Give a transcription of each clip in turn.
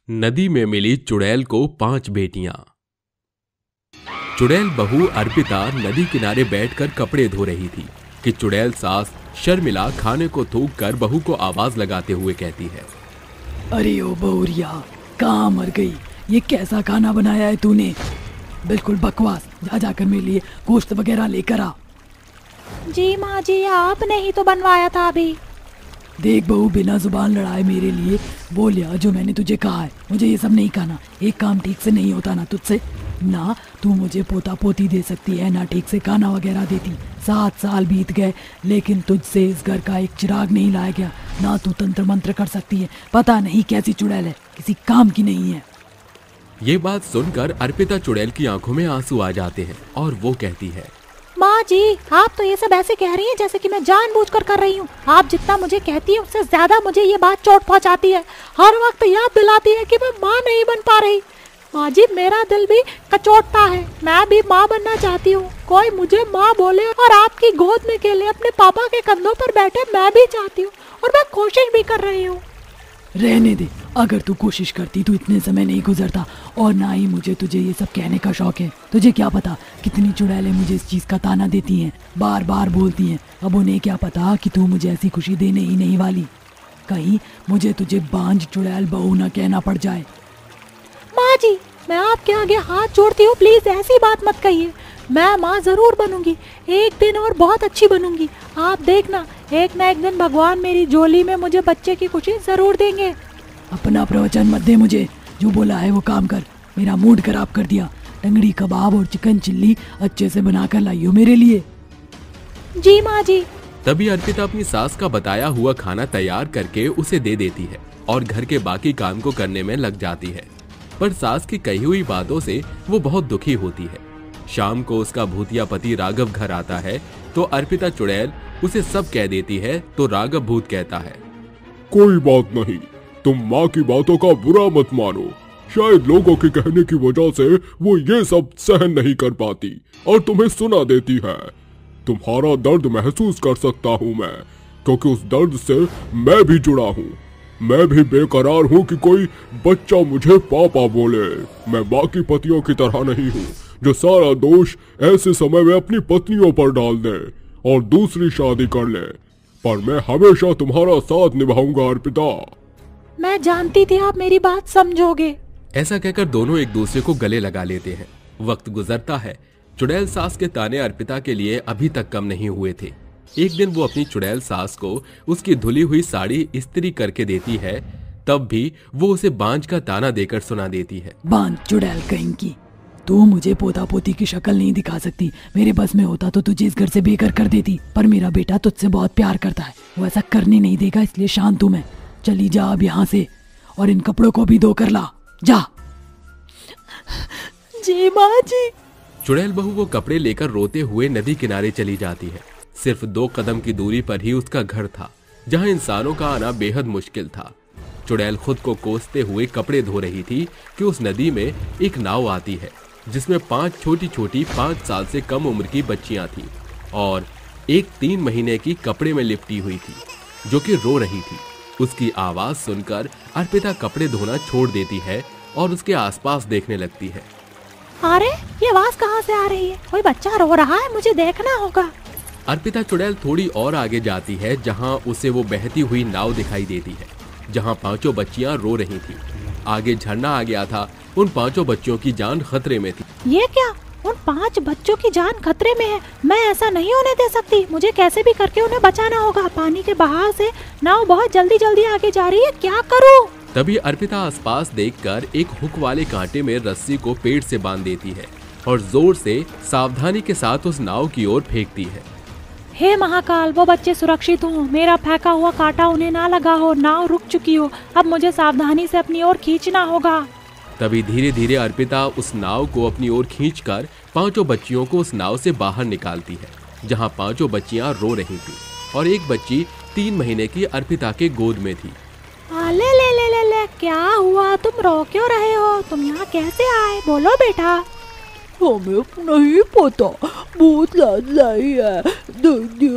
नदी में मिली चुड़ैल को 5 बेटियां। चुड़ैल बहू अर्पिता नदी किनारे बैठकर कपड़े धो रही थी कि चुड़ैल सास शर्मिला खाने को थूक कर बहू को आवाज लगाते हुए कहती है, अरे ओ बहुरिया, कहाँ मर गई? ये कैसा खाना बनाया है तूने? बिल्कुल बकवास। जा जाकर मेरे लिए गोश्त वगैरह लेकर आ। जी माँ जी, आपने ही तो बनवाया था अभी। देख बहू, बिना जुबान लड़ाए मेरे लिए वो लिया जो मैंने तुझे कहा है। मुझे ये सब नहीं खाना। एक काम ठीक से नहीं होता ना तुझसे। ना तू मुझे पोता पोती दे सकती है, ना ठीक से खाना वगैरह देती। 7 साल बीत गए लेकिन तुझसे इस घर का एक चिराग नहीं लाया गया। ना तू तंत्र मंत्र कर सकती है। पता नहीं कैसी चुड़ैल है, किसी काम की नहीं है। ये बात सुनकर अर्पिता चुड़ैल की आंखों में आंसू आ जाते हैं और वो कहती है, माँ जी, आप तो ये सब ऐसे कह रही हैं जैसे कि मैं जानबूझकर कर रही हूँ। आप जितना मुझे कहती हैं उससे ज्यादा मुझे ये बात चोट पहुँचाती है। हर वक्त याद दिलाती है कि मैं माँ नहीं बन पा रही। माँ जी, मेरा दिल भी कचोटता है। मैं भी माँ बनना चाहती हूँ। कोई मुझे माँ बोले और आपकी गोद में खेले, अपने पापा के कंधों पर बैठे, मैं भी चाहती हूँ और मैं कोशिश भी कर रही हूँ। रहने दे। अगर तू कोशिश करती तो इतने समय नहीं गुजरता। और ना ही मुझे तुझे ये सब कहने का शौक है। तुझे क्या पता कितनी चुड़ैलें मुझे इस चीज का ताना देती हैं, बार बार बोलती हैं। अब उन्हें क्या पता कि तू मुझे ऐसी खुशी देने ही नहीं वाली। कहीं मुझे तुझे बांझ चुड़ैल बहू न कहना पड़ जाए। माँ जी, मैं आपके आगे हाथ जोड़ती हूँ, प्लीज ऐसी बात मत कहिए। मैं माँ जरूर बनूंगी, एक दिन और बहुत अच्छी बनूंगी। आप देखना, एक ना एक दिन भगवान मेरी झोली में मुझे बच्चे की खुशी जरूर देंगे। अपना प्रवचन मत दे मुझे। जो बोला है वो काम कर। मेरा मूड खराब कर दिया। टंगड़ी कबाब और चिकन चिल्ली अच्छे से बनाकर लाइयो मेरे लिए। जी माँ जी। तभी अर्पिता अपनी सास का बताया हुआ खाना तैयार करके उसे दे देती है और घर के बाकी काम को करने में लग जाती है। पर सास की कही हुई बातों से वो बहुत दुखी होती है। शाम को उसका भूतिया पति राघव घर आता है तो अर्पिता चुड़ैल उसे सब कह देती है तो राघव भूत कहता है, कोई बात नहीं, तुम माँ की बातों का बुरा मत मानो। शायद लोगों के कहने की वजह से वो ये सब सहन नहीं कर पाती और तुम्हें सुना देती है। तुम्हारा दर्द महसूस कर सकता हूँ मैं, क्योंकि उस दर्द से मैं भी जुड़ा हूँ। मैं भी बेकरार हूँ कि कोई बच्चा मुझे पापा बोले। मैं बाकी पतियों की तरह नहीं हूँ जो सारा दोष ऐसे समय में अपनी पत्नियों पर डाल दे और दूसरी शादी कर ले। पर मैं हमेशा तुम्हारा साथ निभाऊंगा अर्पिता। मैं जानती थी आप मेरी बात समझोगे। ऐसा कहकर दोनों एक दूसरे को गले लगा लेते हैं। वक्त गुजरता है। चुड़ैल सास के ताने अर्पिता के लिए अभी तक कम नहीं हुए थे। एक दिन वो अपनी चुड़ैल सास को उसकी धुली हुई साड़ी इस्त्री करके देती है, तब भी वो उसे बांझ का ताना देकर सुना देती है, बांझ चुड़ैल कहीं की, तू मुझे पोता पोती की शक्ल नहीं दिखा सकती। मेरे बस में होता तो तुझे इस घर से बेघर कर देती। पर मेरा बेटा तुझसे बहुत प्यार करता है, वो ऐसा करने नहीं देगा, इसलिए शांत हूँ मैं। चली जा अब यहाँ से और इन कपड़ों को भी धो कर ला। जा। जी माँ जी। चुड़ैल बहू वो कपड़े लेकर रोते हुए नदी किनारे चली जाती है। सिर्फ 2 कदम की दूरी पर ही उसका घर था, जहाँ इंसानों का आना बेहद मुश्किल था। चुड़ैल खुद को कोसते हुए कपड़े धो रही थी कि उस नदी में एक नाव आती है जिसमें 5 छोटी छोटी 5 साल से कम उम्र की बच्चियां थी और एक 3 महीने की कपड़े में लिपटी हुई थी जो कि रो रही थी। उसकी आवाज सुनकर अर्पिता कपड़े धोना छोड़ देती है और उसके आसपास देखने लगती है। अरे ये आवाज कहाँ से आ रही है? कोई बच्चा रो रहा है, मुझे देखना होगा। अर्पिता चुड़ैल थोड़ी और आगे जाती है जहाँ उसे वो बहती हुई नाव दिखाई देती है जहाँ 5 बच्चियां रो रही थी। आगे झरना आ गया था। उन 5 बच्चियों की जान खतरे में थी। ये क्या? उन 5 बच्चों की जान खतरे में है? मैं ऐसा नहीं होने दे सकती। मुझे कैसे भी करके उन्हें बचाना होगा। पानी के बहाव से नाव बहुत जल्दी जल्दी आगे जा रही है, क्या करूं? तभी अर्पिता आसपास देखकर एक हुक वाले कांटे में रस्सी को पेड़ से बांध देती है और जोर से सावधानी के साथ उस नाव की ओर फेंकती है। हे महाकाल, वो बच्चे सुरक्षित हों, मेरा फेंका हुआ कांटा उन्हें ना लगा हो, नाव रुक चुकी हो। अब मुझे सावधानी से अपनी ओर खींचना होगा। तभी धीरे धीरे अर्पिता उस नाव को अपनी ओर खींचकर 5 बच्चियों को उस नाव से बाहर निकालती है जहां 5 बच्चियां रो रही थी और एक बच्ची 3 महीने की अर्पिता के गोद में थी। ले ले ले ले ले, क्या हुआ? तुम रो क्यों रहे हो? तुम यहाँ कैसे आए? बोलो बेटा। हमें नहीं पता, बहुत लाज लाई है दीदी।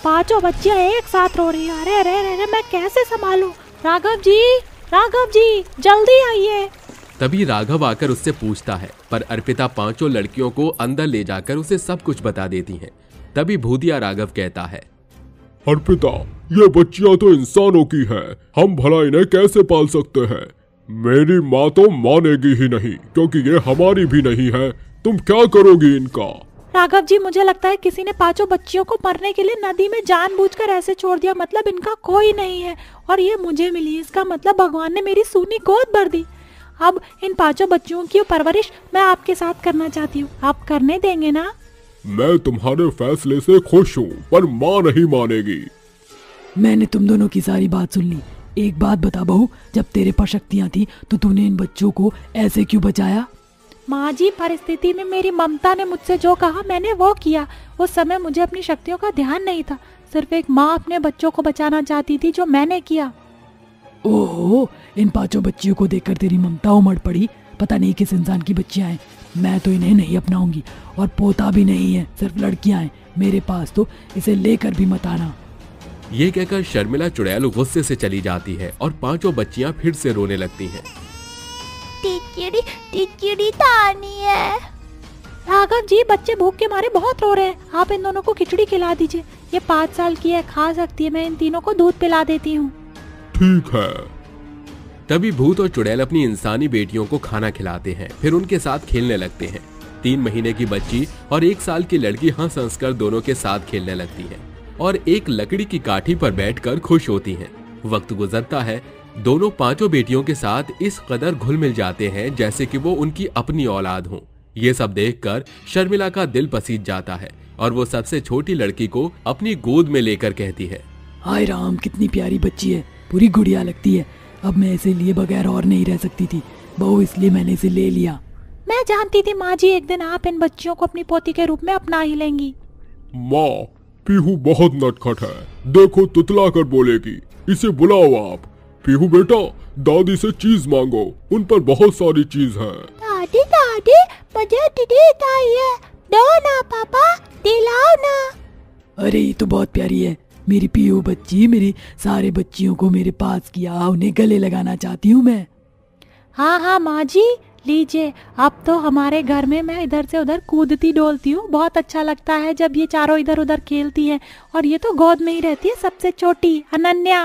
5 बच्चियां एक साथ रो रही है। अरे अरे अरे, मैं कैसे संभालूं? राघव जी, राघव जी जल्दी आइए। तभी राघव आकर उससे पूछता है, पर अर्पिता पांचों लड़कियों को अंदर ले जाकर उसे सब कुछ बता देती है। तभी भूतिया राघव कहता है, अर्पिता, ये बच्चियां तो इंसानों की हैं, हम भला इन्हें कैसे पाल सकते हैं? मेरी माँ तो मानेगी ही नहीं, क्योंकि ये हमारी भी नहीं है। तुम क्या करोगी इनका? राघव जी मुझे लगता है किसी ने पांचों बच्चियों को मरने के लिए नदी में जानबूझकर ऐसे छोड़ दिया। मतलब इनका कोई नहीं है और ये मुझे मिली। इसका मतलब भगवान ने मेरी सूनी गोद भर दी। अब इन पांचों बच्चियों की परवरिश मैं आपके साथ करना चाहती हूँ। आप करने देंगे ना? मैं तुम्हारे फैसले से खुश हूँ, पर माँ नहीं मानेगी। मैंने तुम दोनों की सारी बात सुन ली। एक बात बता बहू, जब तेरे पास शक्तियाँ थी तो तूने इन बच्चों को ऐसे क्यों बचाया? माँ जी, परिस्थिति में मेरी ममता ने मुझसे जो कहा मैंने वो किया। उस समय मुझे अपनी शक्तियों का ध्यान नहीं था। सिर्फ एक माँ अपने बच्चों को बचाना चाहती थी, जो मैंने किया। ओहो, इन पांचों बच्चियों को देखकर तेरी ममता उमड़ पड़ी। पता नहीं किस इंसान की बच्चियां हैं। मैं तो इन्हें नहीं अपनाऊंगी, और पोता भी नहीं है, सिर्फ लड़कियां हैं मेरे पास, तो इसे लेकर भी मत आना। ये कहकर शर्मिला चुड़ैल गुस्से से चली जाती है और पांचों बच्चियां फिर से रोने लगती हैं। टिचड़ी टिचड़ी तानी है। राघव जी, बच्चे भूख के मारे बहुत रो रहे हैं। आप इन दोनों को खिचड़ी खिला दीजिए। ये 5 साल की है, खा सकती है। मैं इन तीनों को दूध पिला देती हूँ। ठीक है। तभी भूत और चुड़ैल अपनी इंसानी बेटियों को खाना खिलाते हैं, फिर उनके साथ खेलने लगते हैं। 3 महीने की बच्ची और 1 साल की लड़की हंस हंस कर दोनों के साथ खेलने लगती है और एक लकड़ी की काठी पर बैठकर खुश होती हैं। वक्त गुजरता है, दोनों पांचों बेटियों के साथ इस कदर घुल मिल जाते हैं जैसे कि वो उनकी अपनी औलाद हो। ये सब देखकर शर्मिला का दिल पसीज जाता है और वो सबसे छोटी लड़की को अपनी गोद में लेकर कहती है, हाय राम, कितनी प्यारी बच्ची है, पूरी गुड़िया लगती है। अब मैं इसे लिए बगैर और नहीं रह सकती थी बहू, इसलिए मैंने इसे ले लिया। मैं जानती थी माँ जी, एक दिन आप इन बच्चियों को अपनी पोती के रूप में अपना ही लेंगी। माँ, पीहू बहुत नटखट है, देखो तुतला कर बोलेगी। इसे बुलाओ आप। पीहू बेटा, दादी से चीज मांगो, उन पर बहुत सारी चीज है। दादी दादी, मुझे टिड्डी चाहिए, दो ना पापा, दिलाओ ना। अरे ये तो बहुत प्यारी है मेरी पीहू बच्ची। मेरी सारे बच्चियों को मेरे पास किया, उन्हें गले लगाना चाहती हूँ मैं। हाँ हाँ माँ जी, लीजिए। अब तो हमारे घर में मैं इधर से उधर कूदती डोलती हूँ। बहुत अच्छा लगता है जब ये चारों इधर उधर खेलती हैं। और ये तो गोद में ही रहती है, सबसे छोटी अनन्या।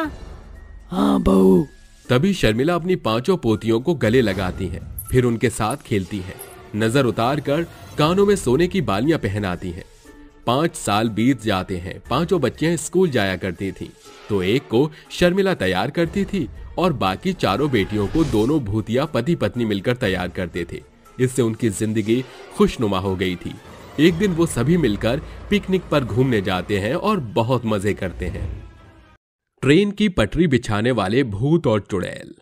हाँ बहू। तभी शर्मिला अपनी पांचों पोतियों को गले लगाती है, फिर उनके साथ खेलती है। नजर उतार कर कानों में सोने की बालियां पहनाती है। 5 साल बीत जाते हैं। पांचों बच्चियां स्कूल जाया करती थीं, तो एक को शर्मिला तैयार करती थी और बाकी चारों बेटियों को दोनों भूतिया पति पत्नी मिलकर तैयार करते थे। इससे उनकी जिंदगी खुशनुमा हो गई थी। एक दिन वो सभी मिलकर पिकनिक पर घूमने जाते हैं और बहुत मजे करते हैं। ट्रेन की पटरी बिछाने वाले भूत और चुड़ैल।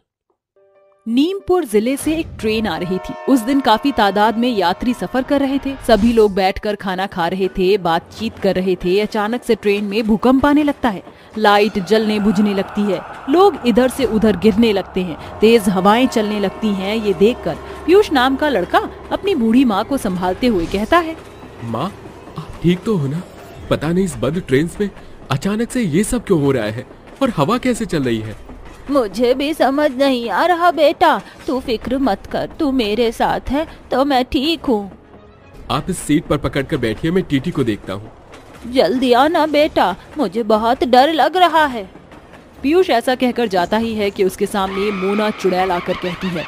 नीमपुर जिले से एक ट्रेन आ रही थी। उस दिन काफी तादाद में यात्री सफर कर रहे थे। सभी लोग बैठकर खाना खा रहे थे, बातचीत कर रहे थे। अचानक से ट्रेन में भूकंप आने लगता है। लाइट जलने बुझने लगती है, लोग इधर से उधर गिरने लगते हैं, तेज हवाएं चलने लगती हैं। ये देखकर पीयूष नाम का लड़का अपनी बूढ़ी माँ को संभालते हुए कहता है, माँ, आप ठीक तो हो ना? पता नहीं इस बंद ट्रेन में अचानक से ये सब क्यों हो रहा है और हवा कैसे चल रही है? मुझे भी समझ नहीं आ रहा बेटा, तू फिक्र मत कर, तू मेरे साथ है तो मैं ठीक हूँ। आप इस सीट पर पकड़कर बैठिए, मैं टीटी को देखता हूँ। जल्दी आना बेटा, मुझे बहुत डर लग रहा है। पीयूष ऐसा कहकर जाता ही है कि उसके सामने मोना चुड़ैल आकर कहती है,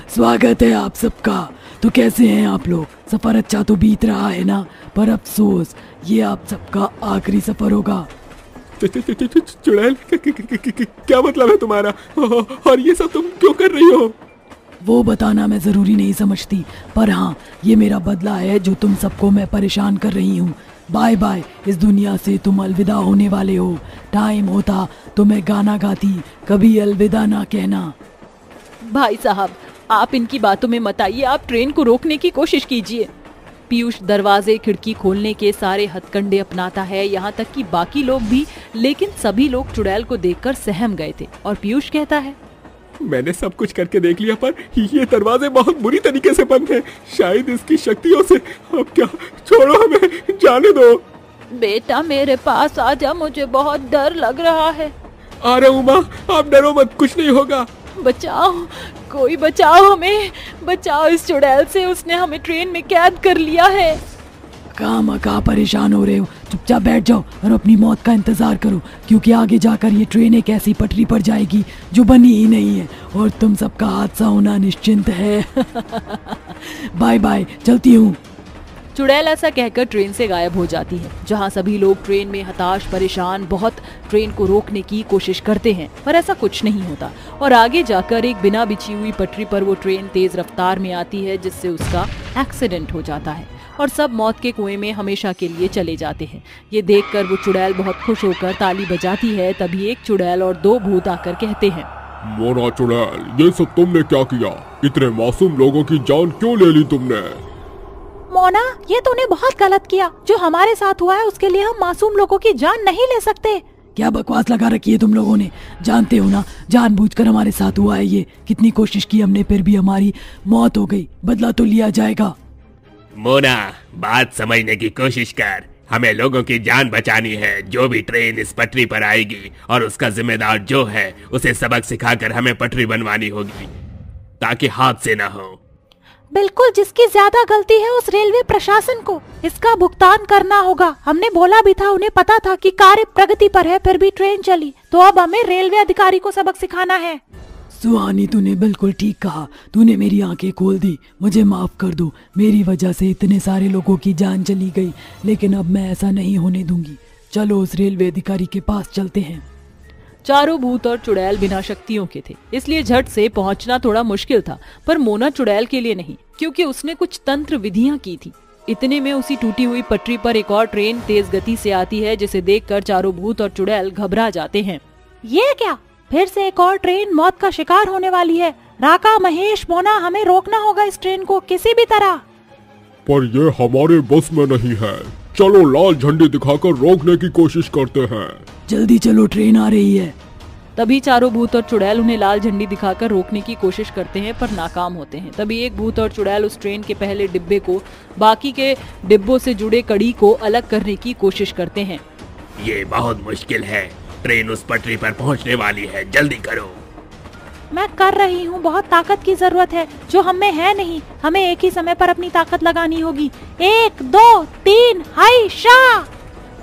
स्वागत है आप सबका। तो कैसे हैं आप लोग? सफर अच्छा तो बीत रहा है ना? पर अफसोस, ये आप सबका आखिरी सफर होगा। चुड़ैल, क्या मतलब है तुम्हारा? और ये सब तुम क्यों कर रही हो? वो बताना मैं जरूरी नहीं समझती, पर हाँ, ये मेरा बदला है जो तुम सबको मैं परेशान कर रही हूँ। बाय बाय, इस दुनिया से तुम अलविदा होने वाले हो। टाइम होता तो मैं गाना गाती, कभी अलविदा ना कहना। भाई साहब, आप इनकी बातों में मत आइए, आप ट्रेन को रोकने की कोशिश कीजिए। पीयूष दरवाजे खिड़की खोलने के सारे हथकंडे अपनाता है, यहाँ तक कि बाकी लोग भी। लेकिन सभी लोग चुड़ैल को देखकर सहम गए थे और पीयूष कहता है, मैंने सब कुछ करके देख लिया, पर ये दरवाजे बहुत बुरी तरीके से बंद हैं। शायद इसकी शक्तियों से। अब क्या, छोड़ो हमें, जाने दो। बेटा मेरे पास आजा, मुझे बहुत डर लग रहा है। आ रहा हूँ माँ, आप डरो मत, कुछ नहीं होगा। बचाओ, कोई बचाओ हमें, बचाओ इस चुड़ैल से, उसने हमें ट्रेन में कैद कर लिया है। कहाँ परेशान हो रहे हो, चुपचाप बैठ जाओ और अपनी मौत का इंतजार करो, क्योंकि आगे जाकर ये ट्रेन एक ऐसी पटरी पर जाएगी जो बनी ही नहीं है और तुम सबका हादसा होना निश्चिंत है। बाय बाय, चलती हूँ। चुड़ैल ऐसा कहकर ट्रेन से गायब हो जाती है, जहां सभी लोग ट्रेन में हताश परेशान बहुत ट्रेन को रोकने की कोशिश करते हैं, पर ऐसा कुछ नहीं होता और आगे जाकर एक बिना बिछी हुई पटरी पर वो ट्रेन तेज रफ्तार में आती है, जिससे उसका एक्सीडेंट हो जाता है और सब मौत के कुएं में हमेशा के लिए चले जाते हैं। ये देखकर वो चुड़ैल बहुत खुश होकर ताली बजाती है। तभी एक चुड़ैल और दो भूत आकर कहते हैं, मोना चुड़ैल, ये सब तुमने क्या किया? इतने मासूम लोगों की जान क्यों ले ली तुमने? मोना, ये तूने बहुत गलत किया। जो हमारे साथ हुआ है उसके लिए हम मासूम लोगों की जान नहीं ले सकते। क्या बकवास लगा रखी है तुम लोगों ने? जानते हो ना, जानबूझकर हमारे साथ हुआ है ये। कितनी कोशिश की हमने, फिर भी हमारी मौत हो गई। बदला तो लिया जाएगा। मोना, बात समझने की कोशिश कर। हमें लोगों की जान बचानी है। जो भी ट्रेन इस पटरी पर आएगी और उसका जिम्मेदार जो है, उसे सबक सिखाकर हमें पटरी बनवानी होगी ताकि हादसे न हो। बिल्कुल, जिसकी ज्यादा गलती है उस रेलवे प्रशासन को इसका भुगतान करना होगा। हमने बोला भी था, उन्हें पता था कि कार्य प्रगति पर है, फिर भी ट्रेन चली, तो अब हमें रेलवे अधिकारी को सबक सिखाना है। सुहानी, तूने बिल्कुल ठीक कहा। तूने मेरी आंखें खोल दी। मुझे माफ कर दो, मेरी वजह से इतने सारे लोगों की जान चली गई, लेकिन अब मैं ऐसा नहीं होने दूंगी। चलो उस रेलवे अधिकारी के पास चलते हैं। चारों भूत और चुड़ैल बिना शक्तियों के थे, इसलिए झट से पहुंचना थोड़ा मुश्किल था, पर मोना चुड़ैल के लिए नहीं, क्योंकि उसने कुछ तंत्र विधियां की थी। इतने में उसी टूटी हुई पटरी पर एक और ट्रेन तेज गति से आती है, जिसे देखकर चारों भूत और चुड़ैल घबरा जाते हैं। ये क्या, फिर से एक और ट्रेन मौत का शिकार होने वाली है। राका, महेश, मोना, हमें रोकना होगा इस ट्रेन को किसी भी तरह। पर ये हमारे बस में नहीं है। चलो लाल झंडी दिखाकर रोकने की कोशिश करते हैं। जल्दी चलो, ट्रेन आ रही है। तभी चारों भूत और चुड़ैल उन्हें लाल झंडी दिखाकर रोकने की कोशिश करते हैं, पर नाकाम होते हैं। तभी एक भूत और चुड़ैल उस ट्रेन के पहले डिब्बे को बाकी के डिब्बों से जुड़े कड़ी को अलग करने की कोशिश करते हैं। ये बहुत मुश्किल है, ट्रेन उस पटरी पर पहुंचने वाली है, जल्दी करो। मैं कर रही हूँ, बहुत ताकत की जरूरत है जो हम में है नहीं। हमें एक ही समय पर अपनी ताकत लगानी होगी। 1 2 3 हाय शा।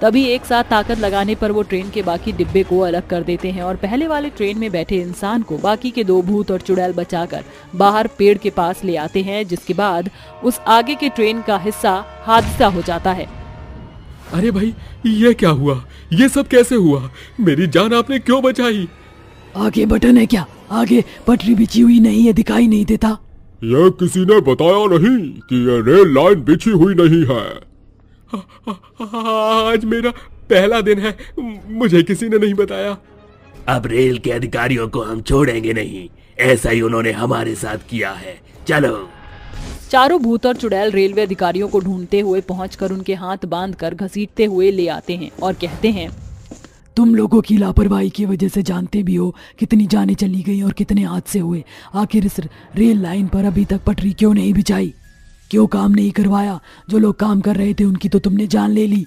तभी एक साथ ताकत लगाने पर वो ट्रेन के बाकी डिब्बे को अलग कर देते हैं और पहले वाले ट्रेन में बैठे इंसान को बाकी के दो भूत और चुड़ैल बचाकर बाहर पेड़ के पास ले आते हैं, जिसके बाद उस आगे के ट्रेन का हिस्सा हादसा हो जाता है। अरे भाई, ये क्या हुआ? ये सब कैसे हुआ? मेरी जान आपने क्यों बचाई? आगे बटन है क्या? आगे पटरी बिछी हुई नहीं है, दिखाई नहीं देता। ये किसी ने बताया नहीं कि ये रेल लाइन बिछी हुई नहीं है। आज मेरा पहला दिन है, मुझे किसी ने नहीं बताया। अब रेल के अधिकारियों को हम छोड़ेंगे नहीं, ऐसा ही उन्होंने हमारे साथ किया है। चलो। चारों भूत और चुड़ैल रेलवे अधिकारियों को ढूंढते हुए पहुंचकर उनके हाथ बांधकर घसीटते हुए ले आते हैं और कहते हैं, तुम लोगों की लापरवाही की वजह से जानते भी हो कितनी जानें चली गई और कितने हादसे हुए। आखिर इस रेल लाइन पर अभी तक पटरी क्यों नहीं बिछाई? क्यों काम नहीं करवाया? जो लोग काम कर रहे थे उनकी तो तुमने जान ले ली।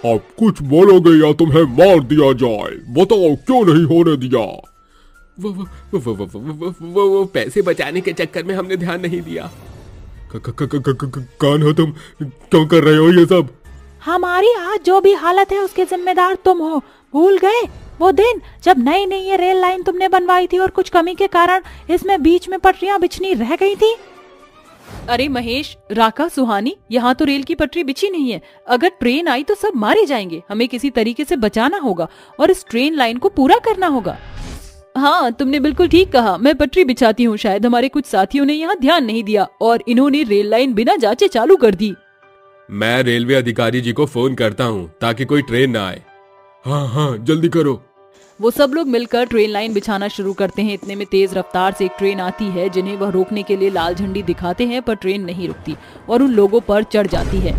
अब कुछ बोलोगे या तुम्हें मार दिया जाए? बताओ क्यों नहीं होने दिया? वो पैसे बचाने के चक्कर में हमने ध्यान नहीं दिया। कौन हो तुम? क्यों कर रहे हो ये सब? हमारी आज जो भी हालत है उसके जिम्मेदार तुम हो। भूल गए वो दिन जब नई नई ये रेल लाइन तुमने बनवाई थी और कुछ कमी के कारण इसमें बीच में पटरियां बिछनी रह गई थी? अरे महेश, राका, सुहानी, यहाँ तो रेल की पटरी बिछी नहीं है। अगर ट्रेन आई तो सब मारे जाएंगे। हमें किसी तरीके से बचाना होगा और इस ट्रेन लाइन को पूरा करना होगा। हाँ, तुमने बिल्कुल ठीक कहा। मैं पटरी बिछाती हूँ। शायद हमारे कुछ साथियों ने यहाँ ध्यान नहीं दिया और इन्होंने रेल लाइन बिना जांचे चालू कर दी। मैं रेलवे अधिकारी जी को फोन करता हूँ ताकि कोई ट्रेन ना आए। हाँ, जल्दी करो। वो सब लोग मिलकर ट्रेन लाइन बिछाना शुरू करते हैं। इतने में तेज रफ्तार से एक ट्रेन आती है, जिन्हें वह रोकने के लिए लाल झंडी दिखाते हैं, पर ट्रेन नहीं रुकती और उन लोगों पर चढ़ जाती है,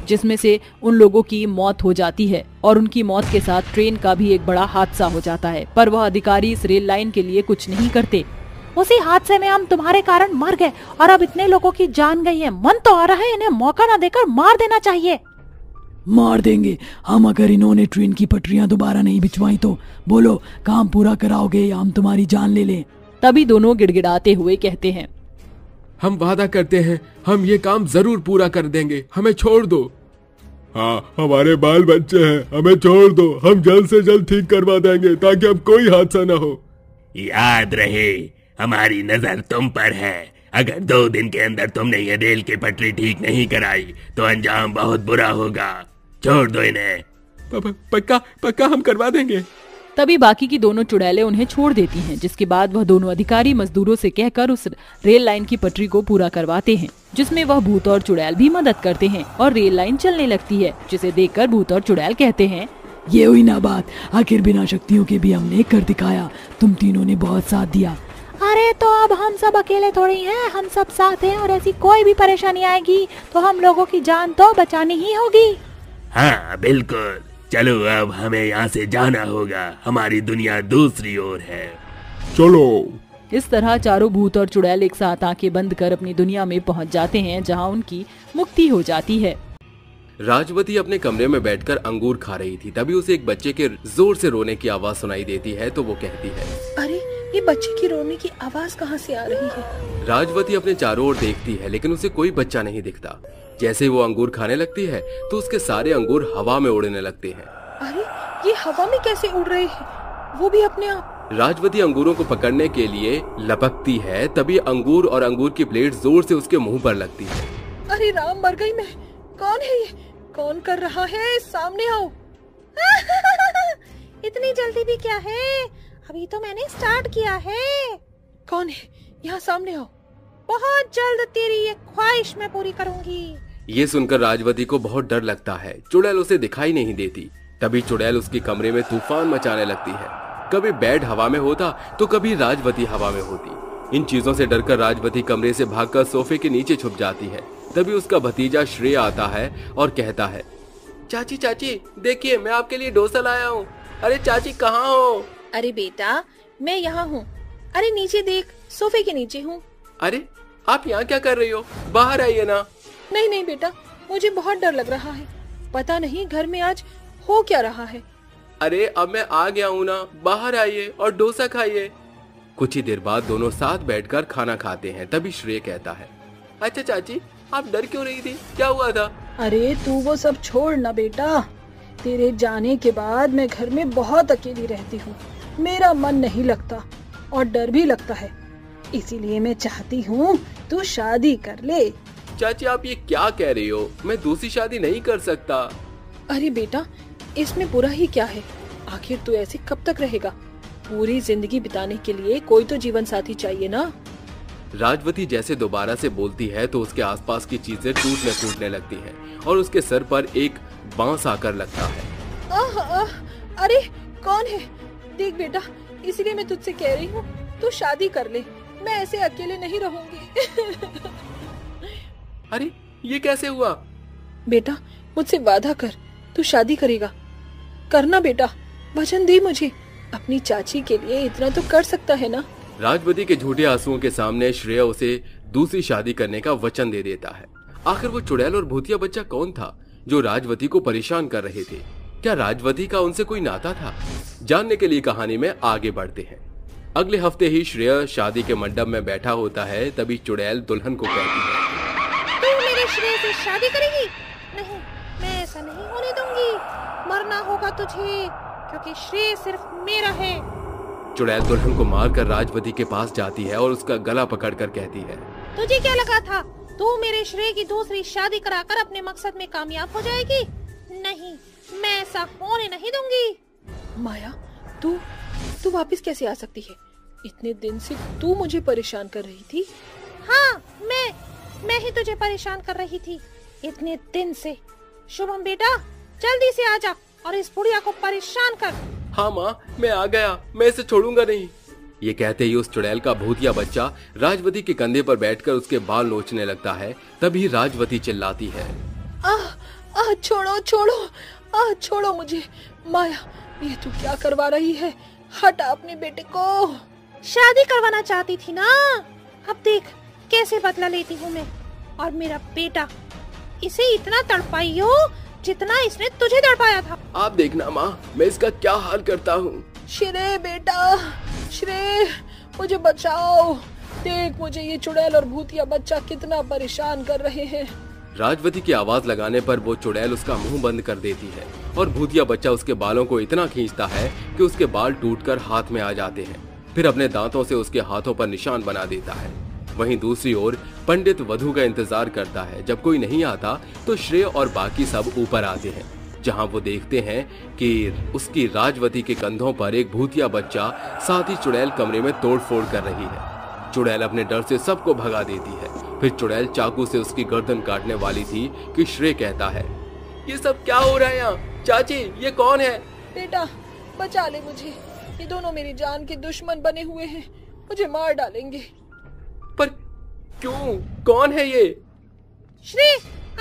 जिसमें से उन लोगों की मौत हो जाती है और उनकी मौत के साथ ट्रेन का भी एक बड़ा हादसा हो जाता है। पर वह अधिकारी इस रेल लाइन के लिए कुछ नहीं करते। उसी हादसे में हम तुम्हारे कारण मर गए और अब इतने लोगों की जान गई है। मन तो आ रहा है इन्हें मौका न देकर मार देना चाहिए। मार देंगे हम अगर इन्होंने ट्रेन की पटरियां दोबारा नहीं बिछवाई तो। बोलो काम पूरा कराओगे या हम तुम्हारी जान ले लें? तभी दोनों गिड़गिड़ाते हुए कहते हैं, हम वादा करते हैं हम ये काम जरूर पूरा कर देंगे, हमें छोड़ दो। हाँ, हमारे बाल बच्चे हैं, हमें छोड़ दो, हम जल्द से जल्द ठीक करवा देंगे ताकि अब कोई हादसा न हो। याद रहे हमारी नजर तुम पर है। अगर 2 दिन के अंदर तुमने ये रेल की पटरी ठीक नहीं कराई तो अंजाम बहुत बुरा होगा। छोड़ दो इन्हें। पक्का पक्का हम करवा देंगे। तभी बाकी की दोनों चुड़ैलें उन्हें छोड़ देती हैं, जिसके बाद वह दोनों अधिकारी मजदूरों से कहकर उस रेल लाइन की पटरी को पूरा करवाते हैं, जिसमें वह भूत और चुड़ैल भी मदद करते हैं और रेल लाइन चलने लगती है, जिसे देखकर भूत और चुड़ैल कहते हैं, ये हुई ना बात, आखिर बिना शक्तियों के भी हमने कर दिखाया। तुम तीनों ने बहुत साथ दिया। अरे तो अब हम सब अकेले थोड़ी हैं, हम सब साथ हैं और ऐसी कोई भी परेशानी आएगी तो हम लोगों की जान तो बचानी ही होगी। हाँ बिल्कुल, चलो अब हमें यहाँ से जाना होगा, हमारी दुनिया दूसरी ओर है। चलो। इस तरह चारों भूत और चुड़ैल एक साथ आंखें बंद कर अपनी दुनिया में पहुँच जाते हैं, जहाँ उनकी मुक्ति हो जाती है। राजवती अपने कमरे में बैठकर अंगूर खा रही थी। तभी उसे एक बच्चे के जोर से रोने की आवाज सुनाई देती है, तो वो कहती है, अरे ये बच्चे की रोने की आवाज कहाँ से आ रही है? राजवती अपने चारों ओर देखती है लेकिन उसे कोई बच्चा नहीं दिखता। जैसे वो अंगूर खाने लगती है तो उसके सारे अंगूर हवा में उड़ने लगते हैं। अरे ये हवा में कैसे उड़ रहे हैं, वो भी अपने आप? राजवती अंगूरों को पकड़ने के लिए लपकती है, तभी अंगूर और अंगूर की प्लेट जोर से उसके मुंह पर लगती है। अरे राम, मर गई मैं। कौन है ये? कौन कर रहा है? सामने आओ। इतनी जल्दी भी क्या है, अभी तो मैंने स्टार्ट किया है। कौन है? यहाँ सामने आओ। बहुत जल्द तेरी ये ख्वाहिश मैं पूरी करूंगी। ये सुनकर राजवती को बहुत डर लगता है। चुड़ैल उसे दिखाई नहीं देती। तभी चुड़ैल उसके कमरे में तूफान मचाने लगती है। कभी बेड हवा में होता तो कभी राजवती हवा में होती। इन चीजों से डरकर राजवती कमरे से भागकर सोफे के नीचे छुप जाती है। तभी उसका भतीजा श्रेय आता है और कहता है, चाची चाची देखिए मैं आपके लिए डोसा लाया हूँ। अरे चाची कहाँ हो? अरे बेटा मैं यहाँ हूँ। अरे नीचे देख, सोफे के नीचे हूँ। अरे आप यहाँ क्या कर रही हो? बाहर आइए ना। नहीं नहीं बेटा, मुझे बहुत डर लग रहा है। पता नहीं घर में आज हो क्या रहा है। अरे अब मैं आ गया हूँ ना, बाहर आइए और डोसा खाइए। कुछ ही देर बाद दोनों साथ बैठकर खाना खाते हैं। तभी श्रेय कहता है, अच्छा चाची आप डर क्यों रही थी, क्या हुआ था? अरे तू वो सब छोड़ ना बेटा, तेरे जाने के बाद मैं घर में बहुत अकेली रहती हूँ। मेरा मन नहीं लगता और डर भी लगता है, इसीलिए मैं चाहती हूँ तू शादी कर ले। चाची आप ये क्या कह रही हो, मैं दूसरी शादी नहीं कर सकता। अरे बेटा इसमें बुरा ही क्या है, आखिर तू ऐसे कब तक रहेगा? पूरी जिंदगी बिताने के लिए कोई तो जीवन साथी चाहिए ना। राजवती जैसे दोबारा से बोलती है तो उसके आसपास की चीजें टूटने फूटने लगती हैं और उसके सर पर एक बांस आकर लगता है। अरे कौन है? देख बेटा, इसलिए मैं तुझसे कह रही हूँ तू शादी कर ले, मैं ऐसे अकेले नहीं रहूंगी। अरे ये कैसे हुआ? बेटा मुझसे वादा कर, तू शादी करेगा। करना बेटा, वचन दे मुझे। अपनी चाची के लिए इतना तो कर सकता है ना। राजवती के झूठे आंसुओं के सामने श्रेय उसे दूसरी शादी करने का वचन दे देता है। आखिर वो चुड़ैल और भूतिया बच्चा कौन था जो राजवती को परेशान कर रहे थे? क्या राजवती का उनसे कोई नाता था? जानने के लिए कहानी में आगे बढ़ते हैं। अगले हफ्ते ही श्रेय शादी के मंडप में बैठा होता है। तभी चुड़ैल दुल्हन को कहती है, तू मेरे श्रेय से शादी करेगी? नहीं, मैं ऐसा नहीं होने दूंगी। मरना होगा तुझे, क्योंकि श्रेय सिर्फ मेरा है। चुड़ैल दुल्हन को मारकर राजवती के पास जाती है और उसका गला पकड़कर कहती है, तुझे क्या लगा था तू मेरे श्रेय की दूसरी शादी कराकर अपने मकसद में कामयाब हो जाएगी? नहीं, मैं ऐसा होने नहीं दूंगी। माया, तू वापस कैसे आ सकती है? इतने दिन से तू मुझे परेशान कर रही थी। हाँ, मैं ही तुझे परेशान कर रही थी इतने दिन से। शुभम बेटा जल्दी से आ जा और इस बुढ़िया को परेशान कर। हाँ माँ, मैं आ गया, मैं इसे छोड़ूंगा नहीं। ये कहते ही उस चुड़ैल का भूतिया बच्चा राजवती के कंधे पर बैठकर उसके बाल नोचने लगता है। तभी राजवती चिल्लाती है, छोड़ो छोड़ो, छोड़ो मुझे। माया, ये तू क्या करवा रही है? हटा अपने बेटे को। शादी करवाना चाहती थी ना, अब देख कैसे बदला लेती हूँ मैं। और मेरा बेटा, इसे इतना तड़पाई हो जितना इसने तुझे तड़पाया था। आप देखना माँ, मैं इसका क्या हाल करता हूँ। श्रेय बेटा, श्रेय मुझे बचाओ। देख मुझे ये चुड़ैल और भूतिया बच्चा कितना परेशान कर रहे हैं। राजवती की आवाज लगाने पर वो चुड़ैल उसका मुंह बंद कर देती है और भूतिया बच्चा उसके बालों को इतना खींचता है कि उसके बाल टूटकर हाथ में आ जाते हैं। फिर अपने दांतों से उसके हाथों पर निशान बना देता है। वहीं दूसरी ओर पंडित वधु का इंतजार करता है। जब कोई नहीं आता तो श्रेय और बाकी सब ऊपर आते हैं, जहां वो देखते हैं कि उसकी राजवती के कंधों पर एक भूतिया बच्चा साथ ही चुड़ैल कमरे में तोड़फोड़ कर रही है। चुड़ैल अपने डर से सबको भगा देती है। फिर चुड़ैल चाकू से उसकी गर्दन काटने वाली थी कि श्रेय कहता है, ये सब क्या हो रहा है यहाँ? चाची ये कौन है? बेटा बचा ले मुझे, ये दोनों मेरी जान के दुश्मन बने हुए हैं, मुझे मार डालेंगे। पर क्यों? कौन है ये? श्री,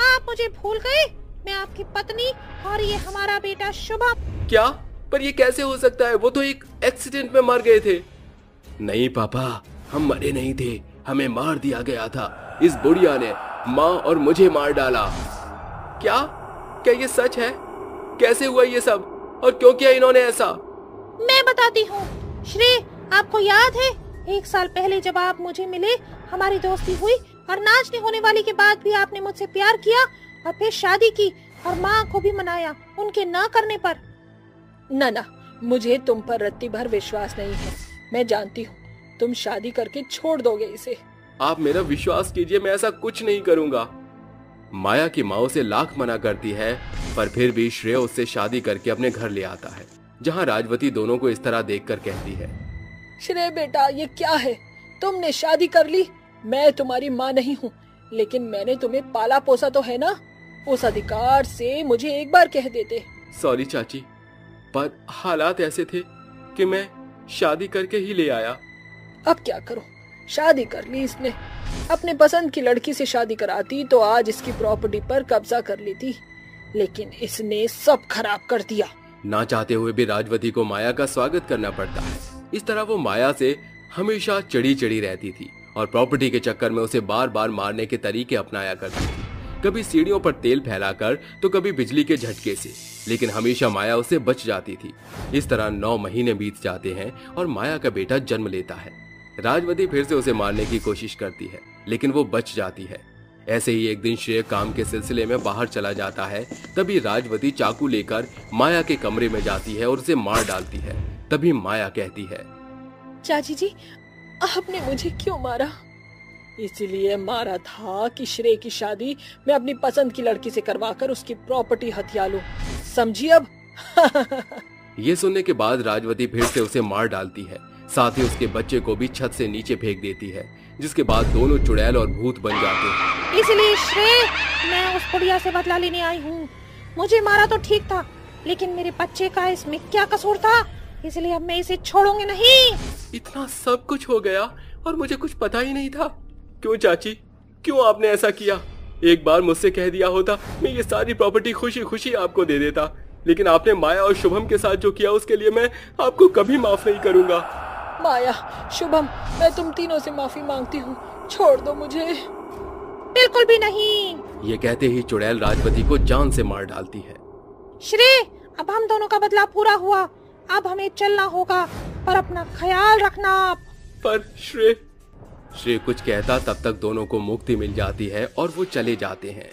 आप मुझे भूल गए? मैं आपकी पत्नी और ये हमारा बेटा शुभम। क्या? पर ये कैसे हो सकता है? वो तो एक एक्सीडेंट में मर गए थे। नहीं पापा, हम मरे नहीं थे, हमें मार दिया गया था। इस बुढ़िया ने माँ और मुझे मार डाला। क्या? क्या ये सच है? कैसे हुआ ये सब और क्यों किया इन्होंने ऐसा? मैं बताती हूँ। श्री, आपको याद है 1 साल पहले जब आप मुझे मिले, हमारी दोस्ती हुई और नाचने होने वाली के बाद भी आपने मुझसे प्यार किया और फिर शादी की और माँ को भी मनाया उनके ना करने पर। ना, मुझे तुम पर रत्ती भर विश्वास नहीं है। मैं जानती हूँ तुम शादी करके छोड़ दोगे इसे। आप मेरा विश्वास कीजिए, मैं ऐसा कुछ नहीं करूंगा। माया की माँ उसे लाख मना करती है, पर फिर भी श्रेय उससे शादी करके अपने घर ले आता है, जहाँ राजवती दोनों को इस तरह देखकर कहती है, श्रेय बेटा ये क्या है? तुमने शादी कर ली। मैं तुम्हारी माँ नहीं हूँ, लेकिन मैंने तुम्हें पाला पोसा तो है ना। उस अधिकार से मुझे एक बार कह देते। सॉरी चाची, पर हालात ऐसे थे कि मैं शादी करके ही ले आया। अब क्या करो, शादी कर ली इसने। अपने पसंद की लड़की से शादी कराती तो आज इसकी प्रॉपर्टी पर कब्जा कर लेती, लेकिन इसने सब खराब कर दिया। ना चाहते हुए भी राजवती को माया का स्वागत करना पड़ता है। इस तरह वो माया से हमेशा चिड़ी चिड़ी रहती थी और प्रॉपर्टी के चक्कर में उसे बार बार मारने के तरीके अपनाया करती थी, कभी सीढ़ियों पर तेल फैलाकर तो कभी बिजली के झटके से, लेकिन हमेशा माया उससे बच जाती थी। इस तरह 9 महीने बीत जाते हैं और माया का बेटा जन्म लेता है। राजवती फिर से उसे मारने की कोशिश करती है, लेकिन वो बच जाती है। ऐसे ही एक दिन श्रेय काम के सिलसिले में बाहर चला जाता है। तभी राजवती चाकू लेकर माया के कमरे में जाती है और उसे मार डालती है। तभी माया कहती है, चाची जी आपने मुझे क्यों मारा? इसलिए मारा था कि श्रेय की शादी मैं अपनी पसंद की लड़की से करवाकर उसकी प्रॉपर्टी हथिया लूं। समझी अब? ये सुनने के बाद राजवती फिर से उसे मार डालती है, साथ ही उसके बच्चे को भी छत से नीचे फेंक देती है, जिसके बाद दोनों चुड़ैल और भूत बन जाते हैं। इसलिए श्रेय, मैं उस बुढ़िया से बदला लेने आई हूँ। मुझे मारा तो ठीक था, लेकिन मेरे बच्चे का इसमें क्या कसूर था? इसलिए अब मैं इसे छोड़ूंगी नहीं। इतना सब कुछ हो गया और मुझे कुछ पता ही नहीं था। क्यों चाची, क्यों आपने ऐसा किया? एक बार मुझसे कह दिया होता, मैं ये सारी प्रॉपर्टी खुशी खुशी आपको दे देता, लेकिन आपने माया और शुभम के साथ जो किया उसके लिए मैं आपको कभी माफ नहीं करूंगा। माया, शुभम, मैं तुम तीनों से माफी मांगती हूँ, छोड़ दो मुझे। बिल्कुल भी नहीं। ये कहते ही चुड़ैल राजवती को जान से मार डालती है। श्रेय, अब हम दोनों का बदला पूरा हुआ, अब हमें चलना होगा, पर अपना ख्याल रखना। पर श्रेय कुछ कहता तब तक दोनों को मुक्ति मिल जाती है और वो चले जाते हैं।